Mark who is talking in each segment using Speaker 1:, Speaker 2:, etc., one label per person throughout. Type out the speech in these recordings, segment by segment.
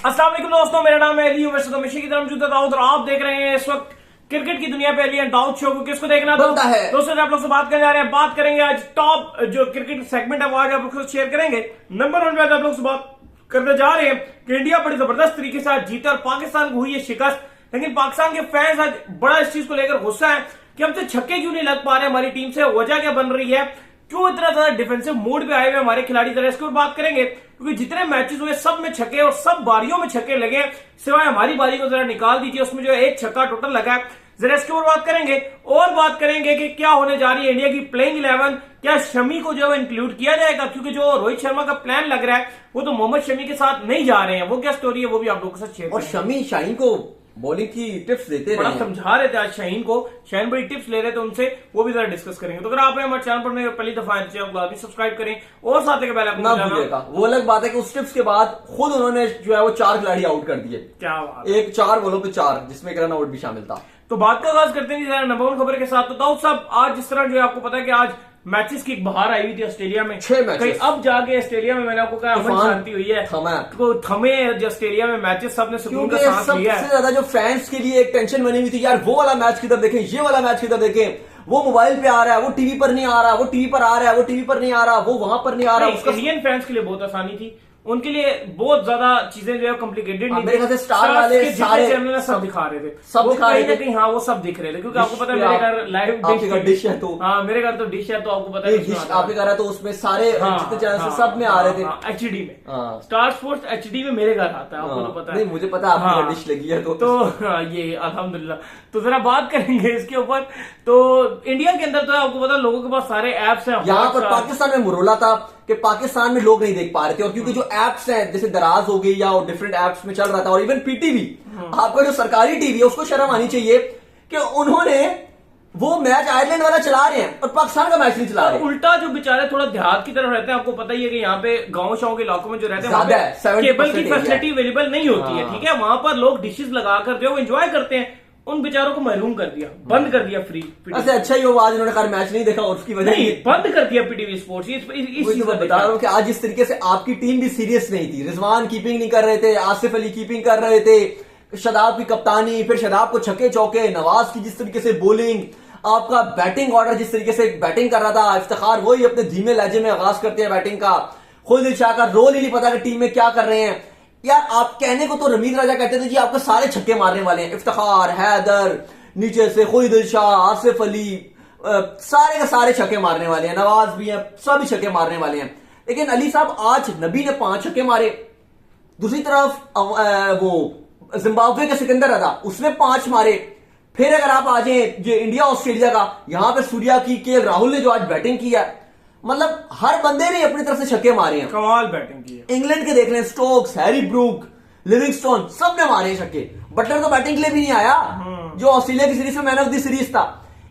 Speaker 1: अस्सलाम वालेकुम दोस्तों, मेरा नाम है अली वैसे तो हमेशा की तरह मौजूद दाऊद और आप देख रहे हैं इस वक्त क्रिकेट की दुनिया पे अली एंड दाऊद शो को। किसको देखना
Speaker 2: बनता है
Speaker 1: दोस्तों, आप लोग से बात करने जा रहे हैं। बात करेंगे आज टॉप जो क्रिकेट सेगमेंट है वो आज आप लोग से शेयर करेंगे। नंबर 1 पे आज आप लोग से बात करने जा रहे हैं कि इंडिया बड़ी जबरदस्त तरीके से आज जीता और पाकिस्तान को हुई है शिकस्त। लेकिन पाकिस्तान के फैंस आज बड़ा इस चीज को लेकर गुस्सा है कि हमसे छक्के क्यों नहीं लग पा रहे हमारी टीम से, वजह क्या बन रही है, क्यों इतना ज्यादा डिफेंसिव मोड पे आए हुए हमारे खिलाड़ी। तरह इसके ऊपर बात करेंगे क्योंकि जितने मैचेस हुए सब में छक्के और सब बारियों में छक्के लगे, सिवाय हमारी बारी को जरा निकाल दीजिए, उसमें जो एक छक्का टोटल लगा है। जरा इसके ऊपर बात करेंगे और बात करेंगे कि क्या होने जा रही है इंडिया की प्लेइंग 11। क्या शमी को जो है इंक्लूड किया जाएगा, क्योंकि जो रोहित शर्मा का प्लान लग रहा है वो तो मोहम्मद शमी के साथ नहीं जा रहे हैं। वो क्या स्टोरी है वो भी आप लोगों के साथ शेयर।
Speaker 2: और शमी शाहीन को बॉलिंग की टिप्स देते
Speaker 1: बड़ा
Speaker 2: रहे,
Speaker 1: समझा रहे थे आज शाहीन को, शाहीन बड़ी टिप्स ले रहे थे उनसे, वो भी जरा डिस्कस करेंगे। तो अगर आप हमारे चैनल पर पहली दफा आए चैनल को सब्सक्राइब करें और साथ ही पहले
Speaker 2: ना भूलिएगा। वो अलग बात है कि उस टिप्स के बाद खुद उन्होंने जो है वो 4 खिलाड़ी आउट कर दिए।
Speaker 1: क्या बात,
Speaker 2: एक 4 बॉलों पे 4, जिसमें रन आउट भी शामिल था।
Speaker 1: तो बात का आगाज करते हैं नंबर 1 खबर के साथ। तो दाऊद साहब, आज जिस तरह जो है आपको पता है कि आज मैचेस की एक बहार आई हुई थी ऑस्ट्रेलिया में,
Speaker 2: 6 मैचेस
Speaker 1: अब जाके ऑस्ट्रेलिया में मैंने आपको कहा अमन शांति हुई है, तो थमे जो ऑस्ट्रेलिया में मैचेस सबने सुकून का सांस लिया है।
Speaker 2: सबसे ज्यादा जो फैंस के लिए एक टेंशन बनी हुई थी, यार वो वाला मैच किधर देखें, ये वाला मैच किधर देखें, वो मोबाइल पे आ रहा है, वो टीवी पर नहीं आ रहा, वो टीवी पर आ रहा है, वो टीवी पर नहीं आ रहा, वो वहां पर नहीं आ रहा।
Speaker 1: इंडियन फैंस के लिए बहुत आसानी थी, उनके लिए बहुत ज्यादा चीजें जो है कॉम्प्लिकेटेड नहीं
Speaker 2: थी। स्टार वाले
Speaker 1: सारे चैनल सब दिखा रहे थे,
Speaker 2: सब दिखा रहे थे
Speaker 1: कहीं, हाँ वो सब दिख रहे थे, क्योंकि आपको पता है मेरे घर लाइव
Speaker 2: डिश है, तो
Speaker 1: हाँ मेरे घर तो डिश है, तो आपको पता है
Speaker 2: आपके घर है, तो उसमें सारे जितने चैनल सब में आ रहे थे
Speaker 1: एचडी में। स्टार स्पोर्ट्स एचडी में मेरे घर आता है, आपको तो पता है।
Speaker 2: नहीं मुझे पता है आपकी डिश लगी है, तो
Speaker 1: ये अल्हम्दुलिल्लाह। तो जरा बात करेंगे इसके ऊपर। तो इंडिया के अंदर तो आपको पता लोगों के पास सारे एप्स हैं।
Speaker 2: यहाँ पर पाकिस्तान में मुरोला था कि पाकिस्तान में लोग नहीं देख पा रहे थे, और क्योंकि जो एप्स हैं जैसे दराज हो गई या डिफरेंट एप्स में चल रहा था, और इवन पीटीवी, आपका जो सरकारी टीवी है उसको शर्म आनी चाहिए कि उन्होंने वो मैच आयरलैंड वाला चला रहे हैं और पाकिस्तान का मैच नहीं चला रहे।
Speaker 1: उल्टा जो बेचारे थोड़ा देहात की तरफ रहते हैं, आपको पता ही है कि यहाँ पे गांव शाव के इलाकों में जो रहते हैं केबल की फैसिलिटी अवेलेबल नहीं होती है, ठीक है। वहां पर लोग डिशेस लगाकर जो एंजॉय करते हैं, उन बेचारों को महरूम कर दिया, बंद कर दिया फ्री।
Speaker 2: ऐसे अच्छा ही हो आज उन्होंने कहा मैच नहीं देखा और उसकी वजह
Speaker 1: नहीं बंद कर दिया पीटीवी स्पोर्ट्स। इस चीज को
Speaker 2: बता रहा हूँ कि आज जिस तरीके से आपकी टीम भी सीरियस नहीं थी, रिजवान कीपिंग नहीं कर रहे थे, आसिफ अली कीपिंग कर रहे थे, शदाब की कप्तानी, फिर शदाब को छक्के चौके, नवाज की जिस तरीके से बॉलिंग, आपका बैटिंग ऑर्डर जिस तरीके से बैटिंग कर रहा था, इफ्तिखार वही अपने धीमे लहजे में आगाज करते हैं बैटिंग का, खुद दिलशाह का रोल ही नहीं पता कि टीम में क्या कर रहे हैं। यार आप कहने को तो रमीज राजा कहते थे जी आपको सारे छक्के मारने वाले हैं, इफ्तिखार, हैदर, नीचे से खुद दिलशाह, आसिफ अली, सारे के सारे छक्के मारने वाले हैं, नवाज भी हैं, सभी छक्के मारने वाले हैं। लेकिन अली साहब आज नबी ने 5 छक्के मारे, दूसरी तरफ वो जिम्बाब्वे का सिकंदर था उसने 5 मारे। फिर अगर आप आ जाए जो इंडिया ऑस्ट्रेलिया का, यहां पे सूर्या की के राहुल ने जो आज बैटिंग की है, मतलब हर बंदे ने अपनी तरफ से छक्के मारे हैं,
Speaker 1: कमाल बैटिंग की है।
Speaker 2: इंग्लैंड के देख लें, स्टोक्स, हैरी ब्रूक, लिविंगस्टोन, सब ने मारे छक्के। बटलर तो बैटिंग के लिए भी नहीं आया, जो ऑस्ट्रेलिया की सीरीज में मैन ऑफ द सीरीज था।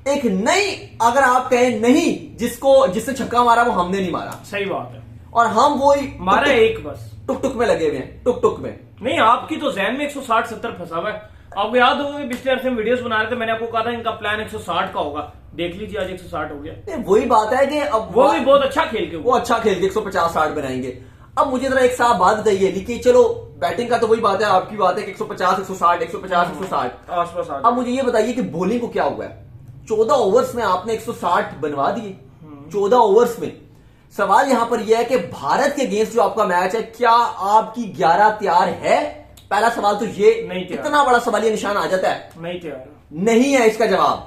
Speaker 2: एक नई, अगर आप कहें नहीं, जिससे छक्का मारा वो हमने नहीं मारा,
Speaker 1: सही बात है,
Speaker 2: और हम वही
Speaker 1: मारा एक बस
Speaker 2: टुक टुक में लगे हुए हैं, टुक टुक में।
Speaker 1: नहीं आपकी तो जहन में 160-70 फंसा हुआ है। आपको याद होगा पिछले अर्से में वीडियोस बना रहे थे, मैंने आपको कहा था इनका प्लान 160 का होगा, देख लीजिए आज 160 हो गया।
Speaker 2: वही बात है कि अब
Speaker 1: वो भी बहुत अच्छा खेल के,
Speaker 2: वो अच्छा खेल के 150-60 बनाएंगे। अब मुझे जरा एक साफ बात बताइए कि चलो बैटिंग का तो वही बात है, आपकी बात है कि 150-160 150-160
Speaker 1: आसपास।
Speaker 2: अब मुझे ये बताइए कि बॉलिंग को क्या हुआ है। 14 ओवर्स में आपने 160 बनवा दिए, 14 ओवर्स में। सवाल यहां पर यह है कि भारत के अगेंस्ट जो आपका मैच है, क्या आपकी 11 तैयार है? पहला सवाल तो ये,
Speaker 1: नहीं,
Speaker 2: इतना बड़ा सवालिया निशान आ जाता है,
Speaker 1: नहीं तैयार,
Speaker 2: नहीं है इसका जवाब।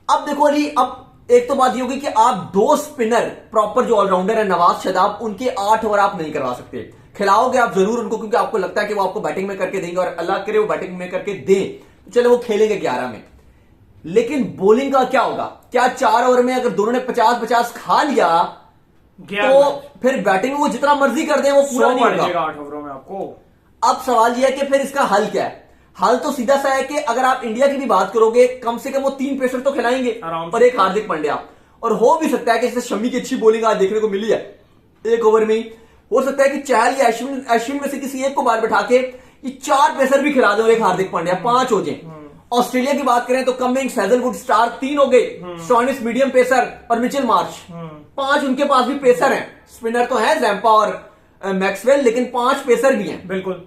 Speaker 2: अब देखो अली, अब एक तो बात ये होगी कि आप 2 स्पिनर प्रॉपर जो ऑलराउंडर है नवाज, शदाब, उनके 8 ओवर आप नहीं करवा सकते। खिलाओगे आप जरूर उनको, क्योंकि आपको लगता है कि वो आपको बैटिंग में करके देंगे, और अल्लाह करे वो बैटिंग में करके दें, चलो वो खेलेंगे 11 में। लेकिन बॉलिंग का क्या होगा? क्या 4 ओवर में अगर दोनों ने 50-50 खा लिया तो फिर बैटिंग में वो जितना मर्जी कर दें वो पूरा नहीं होगा
Speaker 1: 8 ओवरों में आपको।
Speaker 2: अब सवाल यह है कि फिर इसका हल क्या है? हल तो सीधा सा है कि अगर आप इंडिया की भी बात करोगे, कम से कम वो 3 पेसर तो खिलाएंगे और एक हार्दिक पांड्या, और हो भी सकता है कि जैसे शमी की अच्छी बॉलिंग आज देखने को मिली है 1 ओवर में ही, हो सकता है कि चहल या अश्विन में से किसी एक को बाहर बैठा के ये 4 पेसर भी खिला दे और एक हार्दिक पांड्या, 5 हो जाए। ऑस्ट्रेलिया की बात करें तो कमिंग्स, हैजलवुड, स्टार्क 3 हो गए, स्टॉइनिस मीडियम पेसर और मिचेल मार्श 5 उनके पास भी पेसर हैं। स्पिनर तो है जैम्पा और मैक्सवेल, लेकिन 5 पेसर भी हैं।
Speaker 1: बिल्कुल।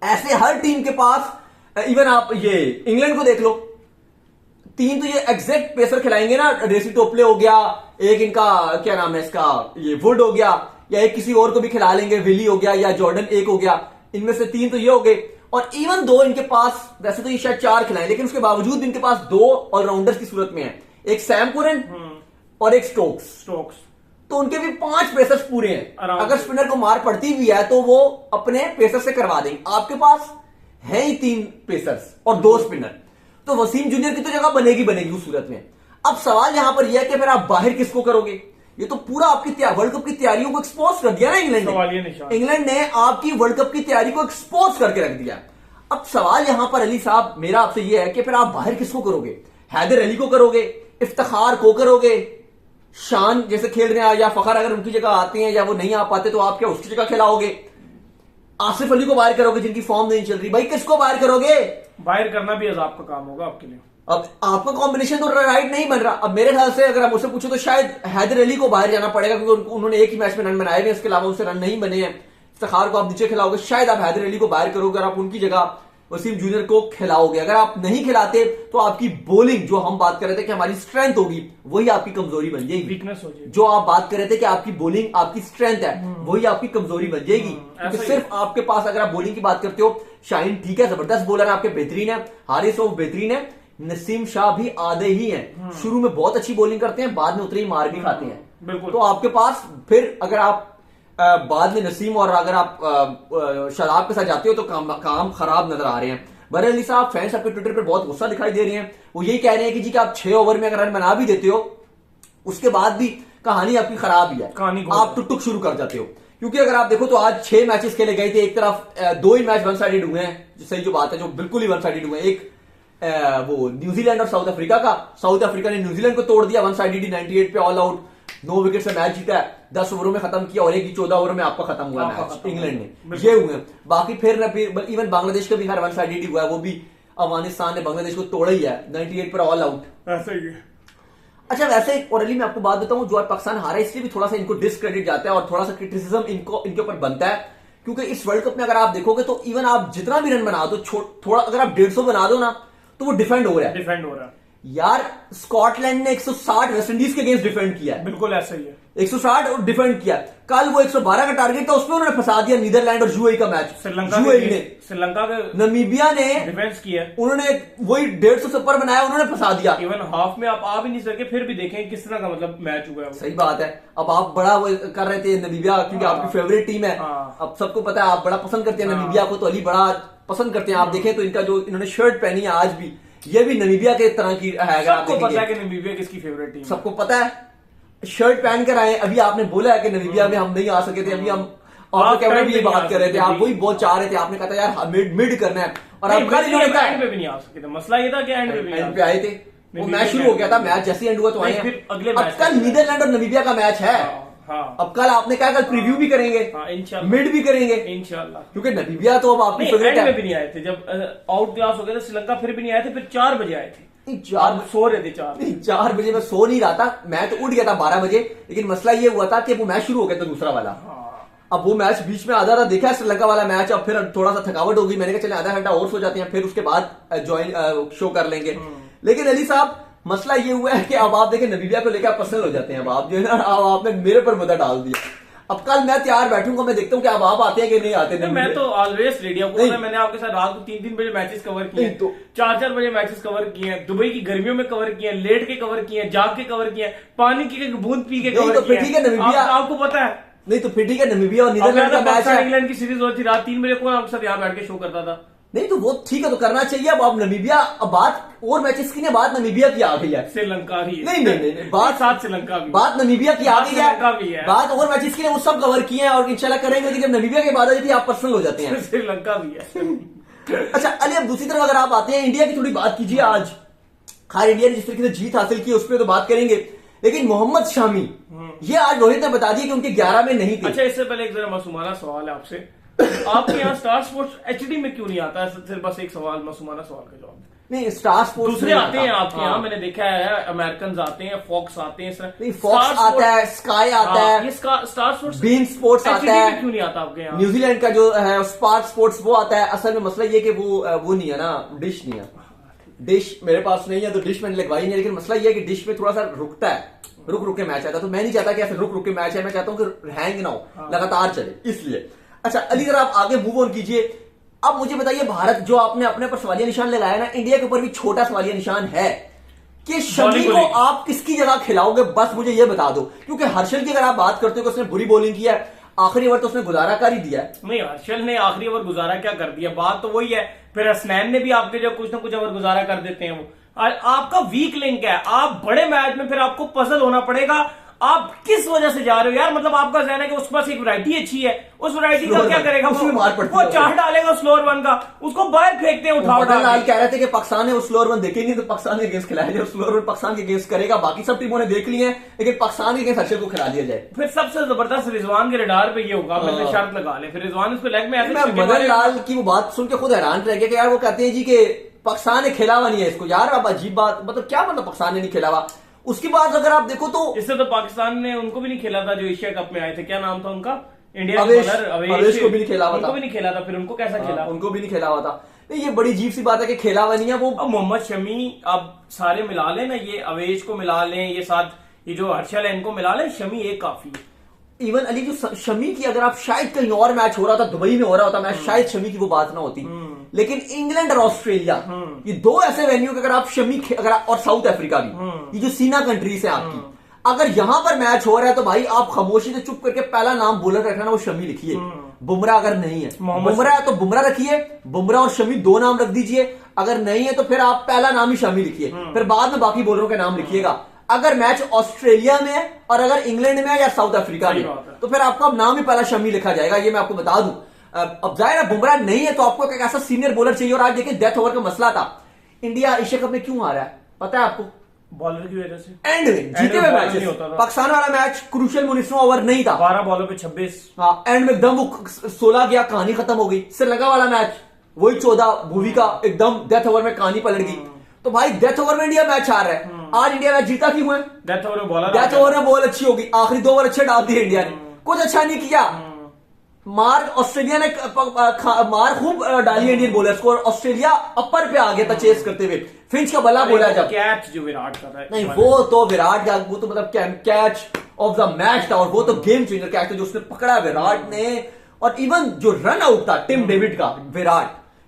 Speaker 2: ऐसे हर टीम के पास, इवन आप ये इंग्लैंड को देख लो, 3 तो ये एग्जैक्ट पेसर खिलाएंगे ना, रेसी टोपले हो गया, एक इनका क्या नाम है इसका, ये वुड हो गया, या एक किसी और को भी खिला लेंगे, विली हो गया या जॉर्डन एक हो गया, इनमें से 3 तो ये हो गए। और इवन 2 इनके पास, वैसे तो ये शायद 4 खिलाएं, लेकिन उसके बावजूद भी इनके पास 2 ऑलराउंडर्स की सूरत में है, एक सैम कुरन और एक स्टोक्स। तो उनके भी 5 पेसर्स पूरे हैं। अगर स्पिनर को मार पड़ती भी है तो वो अपने पेसर से करवा देंगे। आपके पास है ही 3 पेसर्स और 2 स्पिनर, तो वसीम जूनियर की तो जगह बनेगी उस सूरत में। अब सवाल यहां पर यह है कि फिर आप बाहर किसको करोगे? ये तो पूरा आपकी वर्ल्ड कप की तैयारियों को एक्सपोज कर दिया ना इंग्लैंड ने आपकी वर्ल्ड कप की तैयारी को एक्सपोज करके रख दिया। अब सवाल यहां पर अली साहब मेरा आपसे यह है कि फिर आप बाहर किसको करोगे? हैदर अली को करोगे, इफ्तिखार को करोगे, शान जैसे खेल रहे हैं, या फखर अगर उनकी जगह आते हैं या वो नहीं आ पाते तो आप क्या उसकी जगह खिलाओगे? आसिफ अली को बाहर करोगे जिनकी फॉर्म नहीं चल रही? भाई किसको बाहर करोगे?
Speaker 1: बाहर करना भी अजाब का काम होगा आपके लिए।
Speaker 2: अब आपका कॉम्बिनेशन तो राइट नहीं बन रहा। अब मेरे ख्याल से अगर आप मुझसे पूछो तो शायद हैदर अली को बाहर जाना पड़ेगा, क्योंकि उन्होंने एक ही मैच में रन बनाए हुए, इसके अलावा उससे रन नहीं बने हैं। इफ्तिखार को आप नीचे खिलाओगे, शायद आप हैदर अली को बाहर करोगे और आप उनकी जगह वसीम जूनियर को खिलाओगे। अगर आप नहीं खिलाते तो आपकी बॉलिंग, जो हम बात कर रहे थे कि हमारी स्ट्रेंथ होगी, वही आपकी कमजोरी बन जाएगी,
Speaker 1: वीकनेस हो जाएगी।
Speaker 2: जो आप बात कर रहे थे कि आपकी बॉलिंग आपकी स्ट्रेंथ है, वही आपकी कमजोरी बन जाएगी। क्योंकि सिर्फ आपके पास, अगर आप बॉलिंग की बात करते हो, शाहीन ठीक है, जबरदस्त बॉलर है, आपके बेहतरीन है, हारिस रऊफ बेहतरीन है, नसीम शाह भी आधे ही हैं। शुरू में बहुत अच्छी बॉलिंग करते हैं, बाद में उतरी मार भी खाते हैं।
Speaker 1: बिल्कुल।
Speaker 2: तो आपके पास फिर अगर आप बाद में नसीम और अगर आप शादाब के साथ जाते हो तो काम खराब नजर आ रहे हैं। बहरहाल अली साहब, फैंस आपके ट्विटर पर बहुत गुस्सा दिखाई दे रहे हैं। वो यही कह रहे हैं कि जी कि आप 6 ओवर में अगर रन बना भी देते हो, उसके बाद भी कहानी आपकी खराब ही है, आप टुक शुरू कर जाते हो। क्योंकि अगर आप देखो तो आज 6 मैचेस खेले गए थे, एक तरफ 2 ही मैच वन साइडेड हुए हैं, सही जो बात है, जो बिल्कुल ही वन साइडेड हुए हैं। एक वो न्यूजीलैंड और साउथ अफ्रीका का, साउथ अफ्रीका ने न्यूजीलैंड को तोड़ दिया 198 98 पे ऑल आउट, 9 विकेट से मैच जीता है, 10 ओवरों में खत्म किया, और एक ही 14 ओवर में आपका खत्म हुआ मैच इंग्लैंड ने। ये हुए बाकी फिर इवन बांग्लादेश का भी हर 198 हुआ है, वो भी अफगानिस्तान ने बांग्लादेश को तोड़ा ही है 98 पर ऑल आउट। अच्छा, वैसे और अली मैं आपको बात बताऊं, जो पाकिस्तान हारा इसलिए भी थोड़ा सा इनको डिसक्रेडिट जाता है और थोड़ा सा क्रिटिसिज्म इनके ऊपर बनता है, क्योंकि इस वर्ल्ड कप में अगर आप देखोगे तो इवन आप जितना भी रन बना दो, थोड़ा अगर आप 150 बना दो ना, तो वो डिफेंड हो रहा है। यार स्कॉटलैंड ने 160 वेस्टइंडीज के अगेंस्ट डिफेंड किया है,
Speaker 1: बिल्कुल ऐसा ही है,
Speaker 2: 160 डिफेंड किया। कल वो 112 का टारगेट था, उसमें उन्होंने फंसा दिया नीदरलैंड और यूएई का मैच।
Speaker 1: श्रीलंका के
Speaker 2: नमीबिया ने
Speaker 1: डिफेंस किया,
Speaker 2: उन्होंने वही 150 से ऊपर बनाया, उन्होंने फंसा दिया।
Speaker 1: इवन हाफ में आप आ भी नहीं सके, फिर भी देखें किस तरह का मतलब मैच हुआ है।
Speaker 2: सही बात है। अब आप बड़ा वो कर रहे थे नमीबिया, क्योंकि आपकी फेवरेट टीम है, अब सबको पता है आप बड़ा पसंद करते हैं नमीबिया को, तो अली बड़ा पसंद करते हैं। आप देखें तो इनका जो इन्होंने शर्ट पहनी है आज भी, ये भी नमीबिया के तरह की है।
Speaker 1: सबको पता है कि नमीबिया किसकी फेवरेट टीम,
Speaker 2: सबको पता है। शर्ट पहन कर आए, अभी आपने बोला है कि नमीबिया में हम नहीं आ सके थे, अभी हम और कैमरे भी ये बात कर रहे थे, आप वही बहुत चाह रहे थे, आपने कहा था यार मिड करना है, और अब कल इन्होंने कहा
Speaker 1: एंड पे भी नहीं आ सके थे। मसला ये था कि एंड
Speaker 2: पे आए थे, वो मैच शुरू हो गया था, मैच जैसे एंड हुआ तो आए।
Speaker 1: फिर अगले
Speaker 2: मैच कल नीदरलैंड और नमीबिया का मैच है। अब कल आपने कहा कल प्रीव्यू भी करेंगे, मिड भी करेंगे इंशाल्लाह, क्योंकि नमीबिया तो अब आपकी फेवरेट है।
Speaker 1: भी नहीं आए थे जब आउट क्लास हो गया था श्रीलंका, फिर भी नहीं आए थे, फिर 4 बजे आए थे।
Speaker 2: 4
Speaker 1: सो रहे थे,
Speaker 2: 4 बजे मैं सो नहीं रहा था, मैं तो उठ गया था 12 बजे, लेकिन मसला ये हुआ था कि वो मैच शुरू हो गया था दूसरा वाला। अब वो मैच बीच में आधा देखा श्रीलंका वाला मैच, अब फिर थोड़ा सा थकावट होगी, मैंने कहा चले आधा घंटा और सो जाते हैं, फिर उसके बाद ज्वाइन शो कर लेंगे। लेकिन अली साहब मसला ये हुआ है कि अब आप देखें नमीबिया को लेकर पर्सनल हो जाते हैं। अब आप जो है ना, आपने मेरे पर मुद्दा डाल दिया। अब कल मैं तैयार बैठूंगा, मैं देखता हूँ कि अब आप आते हैं कि नहीं आते।
Speaker 1: मैं तो ऑलवेज रेडी हूँ, मैंने आपके साथ रात को 3-3 बजे मैचेस कवर किए, तो 4-4 बजे मैचेस कवर किए हैं, दुबई की गर्मियों में कवर किए, लेट के कवर किए, जाग के कवर किए, पानी की बूंद पी के कवर किए।
Speaker 2: ठीक है, नमीबिया
Speaker 1: आपको पता है,
Speaker 2: नहीं तो फिर ठीक है, नमीबिया और नीदरलैंड का मैच है,
Speaker 1: इंग्लैंड की सीरीज होती रात 3 बजे, कौन आपके साथ यहाँ बैठ के शो करता था?
Speaker 2: नहीं तो वो ठीक है, तो करना चाहिए। अब नमीबिया, अब बात और मैचेस की नहीं, बात नमीबिया की आ गई है,
Speaker 1: श्रीलंका ही
Speaker 2: नहीं बात
Speaker 1: साथ श्रीलंका भी,
Speaker 2: बात नमीबिया की आ गई है, बात और मैचेस की वो सब कवर किए हैं और इंशाल्लाह करेंगे, लेकिन जब नमीबिया की बात आ जाती है आप पर्सनल हो जाते हैं।
Speaker 1: श्रीलंका भी है।
Speaker 2: अच्छा अली, अब दूसरी तरफ अगर आप आते हैं, इंडिया की थोड़ी बात कीजिए। आज खैर इंडिया ने जिस तरीके से जीत हासिल की उस पर तो बात करेंगे, लेकिन मोहम्मद शामी, ये आज रोहित ने बता दिया कि उनके 11 में नहीं थे।
Speaker 1: अच्छा, इससे पहले एक जरा मासूमाना सवाल है आपसे, आपके यहाँ स्टार स्पोर्ट्स एचडी में क्यों नहीं आता है? सिर्फ बस एक सवाल, मासूमाना सवाल का जवाब।
Speaker 2: नहीं, स्टार स्पोर्ट्स
Speaker 1: दूसरे आते हैं आपके यहाँ, मैंने देखा है अमेरिकन आते हैं, फॉक्स आते हैं,
Speaker 2: नहीं, फॉक्स आता है, स्काई आता है,
Speaker 1: ये स्टार स्पोर्ट्स,
Speaker 2: बीन स्पोर्ट्स आता है,
Speaker 1: क्यों नहीं आता आपके यहाँ?
Speaker 2: न्यूजीलैंड का जो है स्पार्क स्पोर्ट्स वो आता है। असल में मसला ये कि वो नहीं है ना, डिश नहीं है, डिश मेरे पास नहीं है तो डिश मैंने लगवाई नहीं है। लेकिन मसला ये है कि डिश में थोड़ा सा रुकता है, रुक के मैच आता है, तो मैं नहीं चाहता कि ऐसे रुक के मैच है, मैं चाहता हूँ कि हैंग ना हो, लगातार चले, इसलिए। अच्छा अली, जरा आप आगे मूव ऑन कीजिए। अब मुझे बताइए, भारत जो आपने अपने पर सवालिया निशान लगाया ना, इंडिया के ऊपर भी छोटा सवालिया निशान है कि शमी को आप किसकी जगह खिलाओगे, बस मुझे ये बता दो। क्योंकि हर्षल की अगर आप बात करते हो कि उसने बुरी बॉलिंग किया है, आखिरी ओवर तो उसने गुजारा कर ही दिया है।
Speaker 1: नहीं, हर्षल ने आखिरी ओवर गुजारा क्या कर दिया, बात तो वही है। फिर हसनैन ने भी आपके जो कुछ ना कुछ ओवर गुजारा कर देते हैं, वो आपका वीक लिंक है। आप बड़े मैच में फिर आपको पजल होना पड़ेगा, आप किस वजह से जा रहे हो यार। मतलब आपका जहन है कि उसके पास एक वैरायटी अच्छी है, उस वैरायटी का क्या करेगा, वो चार डालेगा स्लोअर वन का, उसको बाहर फेंकते हैं उठा उठा।
Speaker 2: लाल कह रहे थे कि पाकिस्तान ने वो स्लोअर वन देखेंगे तो पाकिस्तान के अगेंस्ट खिलाया जाए, स्लोअर वन पाकिस्तान के अगेंस्ट करेगा, बाकी सब टीमों ने देख लिए हैं, लेकिन पाकिस्तान के अगेंस्ट हर्षल को खिला दिया जाए।
Speaker 1: फिर सबसे जबरदस्त रिजवान के रडार पे ये होगा, मैं शर्त लगा ले, फिर रिजवान उसको लेग में ऐसे।
Speaker 2: मदन लाल की वो बात सुन के खुद हैरान रह गया कि यार, वो कहते हैं जी कि पाकिस्तान ने खेला हुआ नहीं है इसको। यार अब अजीब बात, मतलब क्या मतलब पाकिस्तान ने नहीं खेला हुआ। उसके बाद अगर आप देखो तो
Speaker 1: इससे तो पाकिस्तान ने उनको भी नहीं खेला था जो एशिया कप में आए थे, क्या नाम था उनका, इंडिया
Speaker 2: अवेश को भी नहीं खेला हुआ था,
Speaker 1: उनको भी नहीं खेला था, फिर उनको कैसा खेला,
Speaker 2: उनको भी नहीं खेला हुआ था। नहीं, ये बड़ी अजीब सी बात है कि खेला हुआ नहीं है वो।
Speaker 1: अब मोहम्मद शमी, अब सारे मिला लें ना, ये अवेश को मिला लें, ये साथ ये जो हर्षल है इनको मिला लें, शमी एक काफी है।
Speaker 2: इवन अली जो शमी की, अगर आप शायद कहीं और मैच हो रहा था, दुबई में हो रहा होता मैच, शायद शमी की वो बात ना होती। लेकिन इंग्लैंड और ऑस्ट्रेलिया, ये दो ऐसे वेन्यू के अगर आप शमी, अगर और साउथ अफ्रीका भी, ये जो सीना कंट्रीज है आपकी, अगर यहां पर मैच हो रहा है तो भाई आप खामोशी से चुप करके पहला नाम बॉलर रखना ना, वो शमी लिखिए। बुमराह अगर नहीं है, बुमराह है तो बुमराह रखिए, बुमराह और शमी दो नाम रख दीजिए। अगर नहीं है तो फिर आप पहला नाम ही शमी लिखिए, फिर बाद में बाकी बॉलरों के नाम लिखिएगा। अगर मैच ऑस्ट्रेलिया में है और अगर इंग्लैंड में है या साउथ अफ्रीका में, तो फिर आपका नाम ही पहला शमी लिखा जाएगा, ये मैं आपको बता दूं। अब जाहिर है बुमराह नहीं है तो आपको एक ऐसा सीनियर बॉलर चाहिए। और आज देखिए डेथ ओवर का मसला था, इंडिया एशिया कप में क्यों आ रहा है पता है आपको?
Speaker 1: बॉलर की वजह से।
Speaker 2: एंड में जीते हुए मैच, पाकिस्तान वाला मैच क्रूशियल 19वां ओवर नहीं था,
Speaker 1: 12 बॉलों पे 26।
Speaker 2: हाँ, एंड में एकदम वो 16 गया, कहानी खत्म हो गई। श्रीलंका वाला मैच वही 14 भूवी का, एकदम डेथ ओवर में कहानी पलट गई। तो भाई डेथ ओवर में इंडिया मैच हार रहा है। आज इंडिया मैच जीता क्यों है?
Speaker 1: डेथ ओवर में
Speaker 2: बॉल अच्छी होगी, आखिरी 2 ओवर अच्छे डाल दिए इंडिया ने, कुछ अच्छा नहीं किया। मार ऑस्ट्रेलिया ने मार खूब डाली इंडियन बॉलर्स को, और ऑस्ट्रेलिया अपर पे आ गया था चेस करते हुए। फिंच का बल्ला बोला जब
Speaker 1: कैच जो विराट कर रहा है,
Speaker 2: नहीं वो तो विराट का, वो तो मतलब कैच ऑफ द मैच था, और वो तो गेम चेंजर कैच था जो उसने पकड़ा विराट ने। और इवन जो रन आउट था टिम डेविड का,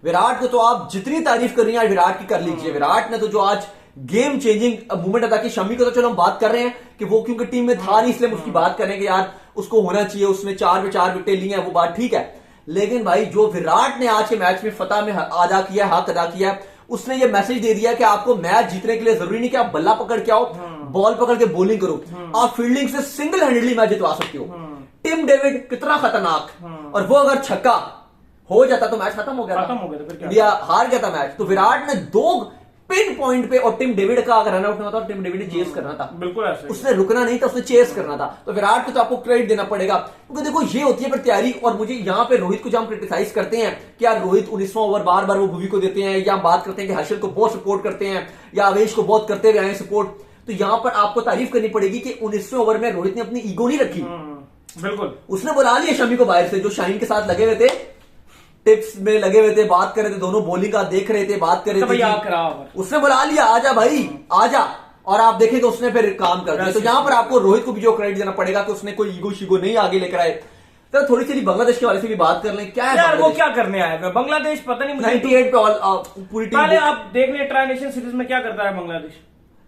Speaker 2: विराट को तो आप जितनी तारीफ कर रही हैं विराट की कर लीजिए। विराट ने तो जो आज गेम चेंजिंग मूवमेंट अदा की। शमी को तो चलो हम बात कर रहे हैं कि वो क्योंकि टीम में था नहीं, इसलिए हम उसकी बात करें कि यार उसको होना चाहिए, उसने 4 पे 4 विकेटें ली हैं, वो बात ठीक है। लेकिन भाई जो विराट ने आज के मैच में फतह में अदा किया, हक अदा किया, उसने ये मैसेज दे दिया कि आपको मैच जीतने के लिए जरूरी नहीं कि आप बल्ला पकड़ के आओ, बॉल पकड़ के बॉलिंग करो, आप फील्डिंग से सिंगल हैंडेडली मैच जितवा सकते हो। टिम डेविड कितना खतरनाक, और वो अगर छक्का हो जाता तो मैच खत्म हो गया था, इंडिया हार गया था मैच। तो विराट ने 2 पिन पॉइंट पे, और टिम डेविड का अगर रनआउट नहीं होता, टिम डेविड ने चेस करना था,
Speaker 1: बिल्कुल ऐसे
Speaker 2: उसने रुकना नहीं था, उसने चेस करना था। तो विराट को तो आपको क्रेडिट देना पड़ेगा, क्योंकि देखो ये होती है फिर तैयारी। और मुझे यहाँ पे रोहित को जब हम क्रिटिसाइज करते हैं कि यार रोहित 19वां ओवर बार बार वो भुवी को देते हैं, या हम बात करते हैं कि हर्षल को बहुत सपोर्ट करते हैं, या अवेश को बहुत करते हुए आए सपोर्ट, तो यहाँ पर आपको तारीफ करनी पड़ेगी कि 19वें ओवर में रोहित ने अपनी ईगो नहीं रखी।
Speaker 1: बिल्कुल,
Speaker 2: उसने बुला लिया शमी को बाहर से, जो शाहीन के साथ लगे हुए थे, टिप्स में लगे हुए थे, बात कर रहे थे, दोनों बॉलिंग का देख रहे थे, बात कर रहे थे, उसने बुला लिया, आजा भाई आजा, और आप देखेंगे उसने फिर काम कर दिया। तो यहाँ पर आपको रोहित को भी जो क्रेडिट देना पड़ेगा कि उसने कोई ईगो शिगो नहीं आगे लेकर आए। तो थोड़ी सी बांग्लादेश के बारे से भी बात कर लें, क्या है
Speaker 1: यार वो क्या करने आया बांग्लादेश, पता नहीं
Speaker 2: 98 पे पूरी टीम।
Speaker 1: पहले आप देख लें ट्राई नेशन सीरीज में क्या करता है बांग्लादेश।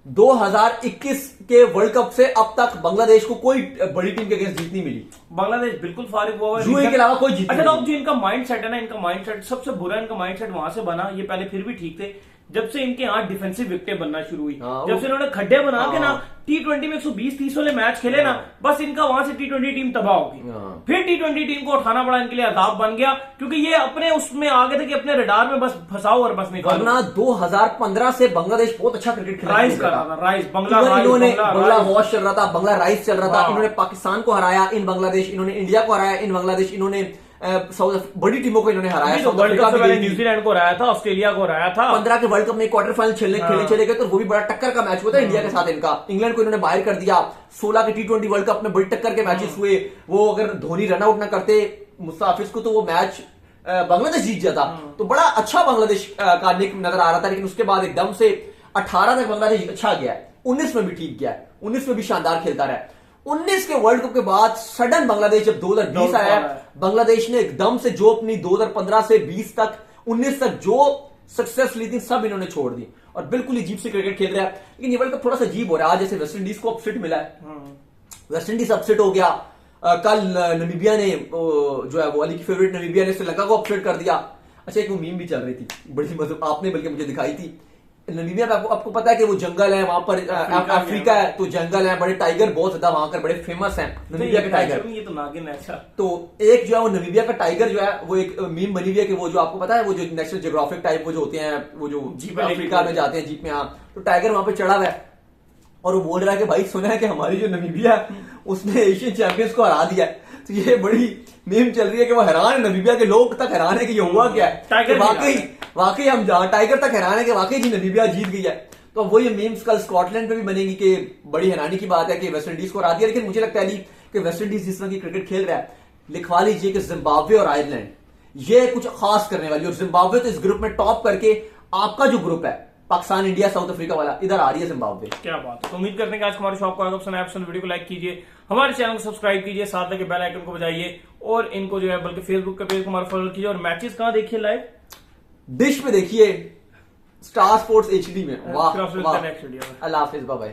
Speaker 2: 2021 के वर्ल्ड कप से अब तक बांग्लादेश को कोई बड़ी टीम के अगेंस्ट जीत नहीं मिली।
Speaker 1: बांग्लादेश बिल्कुल फारिग हुआ है,
Speaker 2: यूएई के अलावा कोई जीत नहीं।
Speaker 1: अच्छा, तो जो इनका माइंडसेट है ना, इनका माइंडसेट सबसे बुरा, इनका माइंडसेट वहां से बना, ये पहले फिर भी ठीक थे, जब से इनके यहाँ डिफेंसिव विकेटें बनना शुरू हुई, जब से इन्होंने खड्डे बना के ना T20 में 120-30 वाले मैच खेले ना, बस इनका वहां से T20 टीम तबाह होगी। फिर T20 टीम को उठाना पड़ा, इनके लिए अदाब बन गया, क्योंकि ये अपने उसमें आगे थे कि अपने रडार में बस फंसाओ और बस निकालो।
Speaker 2: वरना 2015 से बांग्लादेश बहुत अच्छा क्रिकेट खेला,
Speaker 1: राइस कर रहा था, राइस
Speaker 2: बांग्ला वॉश चल रहा था, बांग्ला राइस चल रहा था। इन्होंने पाकिस्तान को हराया इन बांग्लादेश, इन्होंने इंडिया को हराया इन बांग्लादेश, इन्होंने बड़ी टीमों को इन्होंने हराया। साउथ
Speaker 1: वर्ल्ड
Speaker 2: अफ्रीका
Speaker 1: कप से
Speaker 2: भी
Speaker 1: पहले
Speaker 2: गई थी।
Speaker 1: न्यूजीलैंड को हराया था, ऑस्ट्रेलिया को हराया था।
Speaker 2: 15 के वर्ल्ड कप में क्वार्टर फाइनल खेलने चले गए, तो वो भी बड़ा टक्कर का मैच हुआ था इंडिया के साथ इनका। इंग्लैंड को इन्होंने बाहर कर दिया। 16 के T20 वर्ल्ड कप में बड़ी टक्कर के मैचेस हुए। वो अगर धोनी रन आउट ना करते मुस्ताफिज को, तो वो मैच बांग्लादेश जीत जाता। तो बड़ा अच्छा बांग्लादेश का निक नजर आ रहा था। लेकिन उसके बाद एकदम से 18 तक बांग्लादेश अच्छा गया, 19 में भी ठीक गया, 19 में भी शानदार खेलता रहा। 19 के वर्ल्ड कप के बाद सडन बांग्लादेश जब 2020 आया, बांग्लादेश ने एकदम से जो अपनी 2015 से 20 तक 19 तक जो सक्सेस ली थी सब इन्होंने छोड़ दी और बिल्कुल अजीब से क्रिकेट खेल रहा है। लेकिन ये वर्ल्ड कप थोड़ा सा अजीब हो रहा है। आज जैसे वेस्ट इंडीज को अपसेट मिला है, वेस्ट इंडीज अपसेट हो गया। कल नमीबिया ने जो है वो अली की फेवरेट नमीबिया ने श्रीलंका को अपसेट कर दिया। अच्छा, एक वो मीम भी चल रही थी बड़ी मतलब, आपने बल्कि मुझे दिखाई थी। नमीबिया में आपको पता है कि वो जंगल है वहां पर, अफ्रीका है तो जंगल है, बड़े टाइगर बहुत ज्यादा वहां पर बड़े फेमस हैं नमीबिया के टाइगर।
Speaker 1: ये तो नागिन है। अच्छा,
Speaker 2: तो एक जो है वो नमीबिया का टाइगर जो है वो एक मीम बनी हुई है कि वो जो आपको पता है वो जो नेशनल जियोग्राफिक टाइप वो जो होते हैं, वो जो अफ्रीका में जाते हैं जीप में, तो टाइगर वहां पे चढ़ा हुआ है और वो बोल रहा है कि भाई सुना है कि हमारी जो नमीबिया उसने एशियन चैंपियंस को हरा दिया है। तो ये बड़ी मीम चल रही है कि वो हैरान है, नमीबिया के लोग तक हैरान है कि ये हुआ क्या है।
Speaker 1: टाइगर
Speaker 2: वाकई हम जहां टाइगर तक हैरान है कि वाकई जी नमीबिया जीत गई है। तो वो ये मीम्स कल स्कॉटलैंड पे भी बनेगी कि बड़ी हैरानी की बात है कि वेस्ट इंडीज को हरा दिया। लेकिन मुझे लगता है कि वेस्ट इंडीज जिस तरह की क्रिकेट खेल रहा है, लिखवा लीजिए कि जिम्बाब्वे और आयरलैंड ये कुछ खास करने वाली। और जिम्बाब्वे तो इस ग्रुप में टॉप करके आपका जो ग्रुप है पाकिस्तान, इंडिया, साउथ अफ्रीका वाला, इधर आ रही है जिम्बाब्वे।
Speaker 1: क्या बात है। तो उम्मीद करते हैं कि आज हमारे शो आपको आएगा पसंद आया। वीडियो को लाइक कीजिए, हमारे चैनल को सब्सक्राइब कीजिए, साथ लगे बेल आइकन को बजाइए और इनको जो है बल्कि फेसबुक के पेज को हमारा फॉलो कीजिए। और मैचेस कहां देखिए लाइव?
Speaker 2: डिश पे देखिए, स्टार स्पोर्ट्स HD में। वाह,
Speaker 1: अल्लाह हाफिज, बाय बाय।